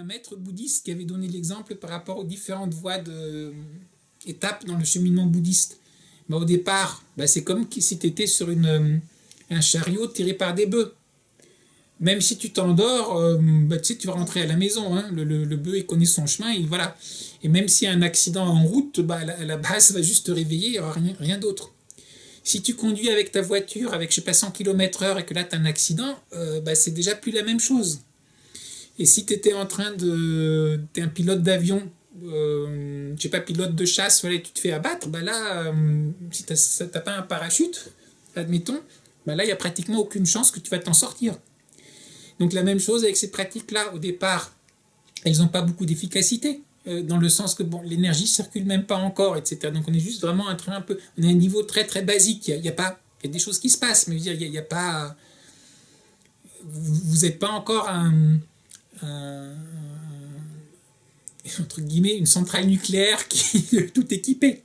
un maître bouddhiste qui avait donné l'exemple par rapport aux différentes voies étapes dans le cheminement bouddhiste. Bah, au départ, bah, c'est comme si tu étais sur un chariot tiré par des bœufs. Même si tu t'endors, bah, tu sais, tu vas rentrer à la maison. Hein. Le bœuf, il connaît son chemin. Voilà. Et même s'il y a un accident en route, bah, à la base, ça va juste te réveiller, il n'y aura rien d'autre. Si tu conduis avec ta voiture avec, je sais pas, 100 km/h et que là, tu as un accident, bah, c'est déjà plus la même chose. Et si tu étais en train de... Tu es un pilote d'avion, je sais pas, pilote de chasse, voilà, et tu te fais abattre, bah là, si tu n'as pas un parachute, admettons, bah là, il n'y a pratiquement aucune chance que tu vas t'en sortir. Donc la même chose avec ces pratiques-là. Au départ, elles n'ont pas beaucoup d'efficacité, dans le sens que bon, l'énergie circule même pas encore, etc. Donc on est juste vraiment un peu... On est à un niveau très très basique. Il y a des choses qui se passent, mais il y a pas... Vous n'êtes pas encore entre guillemets, une centrale nucléaire qui est tout équipée.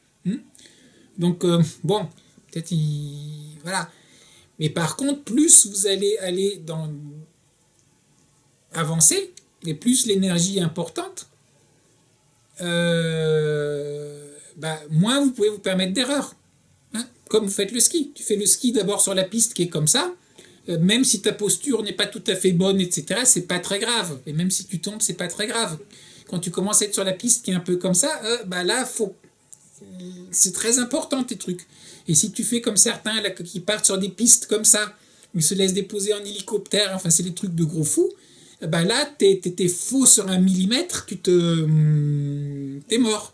Donc, bon, peut-être, voilà. Mais par contre, plus vous allez aller dans avancer, et plus l'énergie est importante, bah, moins vous pouvez vous permettre d'erreurs. Hein. Comme vous faites le ski. Tu fais le ski d'abord sur la piste qui est comme ça, même si ta posture n'est pas tout à fait bonne, etc., c'est pas très grave. Et même si tu tombes, c'est pas très grave. Quand tu commences à être sur la piste qui est un peu comme ça, bah là, c'est très important tes trucs. Et si tu fais comme certains là, qui partent sur des pistes comme ça, ils se laissent déposer en hélicoptère, enfin c'est des trucs de gros fous, bah là, t'es faux sur 1 millimètre, t'es mort.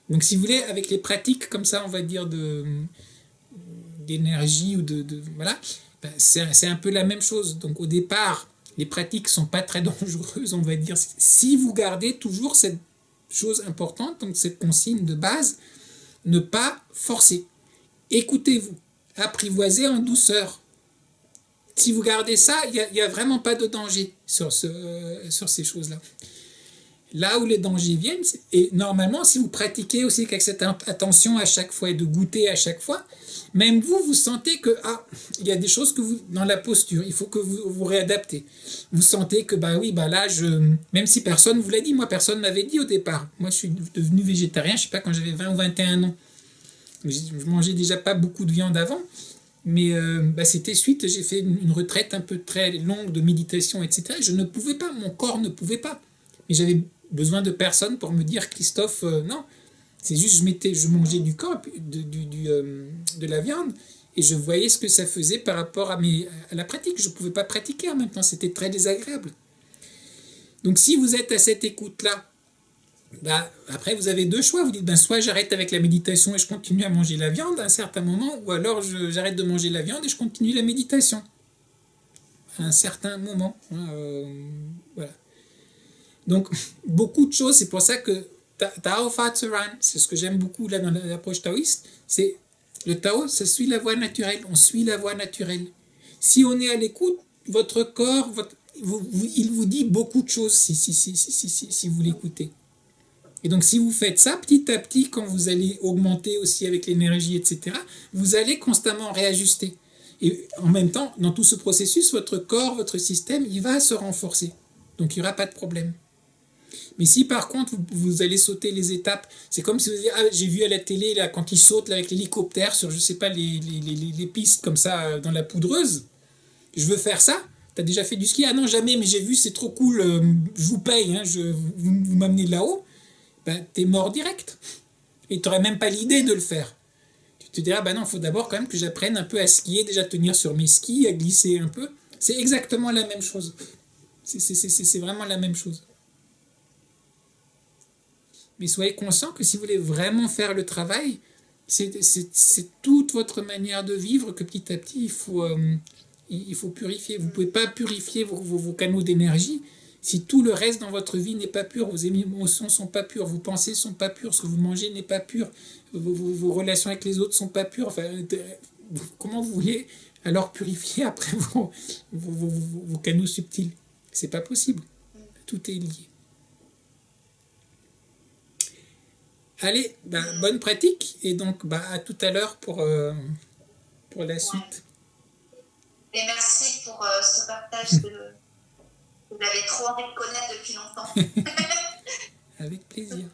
Donc si vous voulez, avec les pratiques comme ça, on va dire d'énergie ou voilà, ben, c'est un peu la même chose. Donc au départ, les pratiques sont pas très dangereuses, on va dire, si vous gardez toujours cette chose importante, donc cette consigne de base, ne pas forcer. Écoutez-vous, apprivoisez en douceur. Si vous gardez ça, il n'y a vraiment pas de danger sur ces choses-là. Là où les dangers viennent, et normalement, si vous pratiquez aussi avec cette attention à chaque fois et de goûter à chaque fois, même vous sentez que il y a des choses que vous dans la posture, il faut que vous réadaptez. Vous sentez que bah oui, bah là même si personne vous l'a dit, moi personne m'avait dit au départ. Moi je suis devenu végétarien, je sais pas quand j'avais 20 ou 21 ans. Je mangeais déjà pas beaucoup de viande avant, mais bah, c'était suite, j'ai fait une retraite un peu très longue de méditation, etc. Je ne pouvais pas, mon corps ne pouvait pas. Mais j'avais besoin de personne pour me dire Christophe, non. C'est juste je mangeais du corps, de la viande, et je voyais ce que ça faisait par rapport à la pratique. Je ne pouvais pas pratiquer en même temps, c'était très désagréable. Donc si vous êtes à cette écoute-là, bah, après vous avez deux choix. Vous dites, ben, soit j'arrête avec la méditation et je continue à manger la viande à un certain moment, ou alors j'arrête de manger la viande et je continue la méditation à un certain moment. Voilà. Donc, beaucoup de choses, c'est pour ça que Tao Fa Tsuran, c'est ce que j'aime beaucoup là dans l'approche taoïste, c'est le Tao, ça suit la voie naturelle, on suit la voie naturelle. Si on est à l'écoute, votre corps, il vous dit beaucoup de choses si vous l'écoutez. Et donc, si vous faites ça, petit à petit, quand vous allez augmenter aussi avec l'énergie, etc., vous allez constamment réajuster. Et en même temps, dans tout ce processus, votre corps, votre système, il va se renforcer. Donc, il n'y aura pas de problème. Mais si par contre vous allez sauter les étapes, c'est comme si vous disiez, j'ai vu à la télé là, quand ils sautent là, avec l'hélicoptère sur, je sais pas, les pistes comme ça dans la poudreuse, je veux faire ça. T'as déjà fait du ski? Ah non, jamais, mais j'ai vu, c'est trop cool, je vous paye, hein, vous m'amenez là-haut. Ben, t'es mort direct. Et t'aurais même pas l'idée de le faire. Tu te diras, ben non, il faut d'abord quand même que j'apprenne un peu à skier, déjà tenir sur mes skis, à glisser un peu. C'est exactement la même chose. C'est vraiment la même chose. Mais soyez conscient que si vous voulez vraiment faire le travail, c'est toute votre manière de vivre que petit à petit, il faut purifier. Vous ne pouvez pas purifier vos canaux d'énergie si tout le reste dans votre vie n'est pas pur, vos émotions ne sont pas pures, vos pensées ne sont pas pures, ce que vous mangez n'est pas pur, vos relations avec les autres ne sont pas pures. Enfin, comment vous voulez alors purifier après vos canaux subtils? C'est pas possible. Tout est lié. Allez, bonne pratique et donc à tout à l'heure pour la suite. Et merci pour ce partage J'avais trop envie de connaître depuis longtemps. Avec plaisir.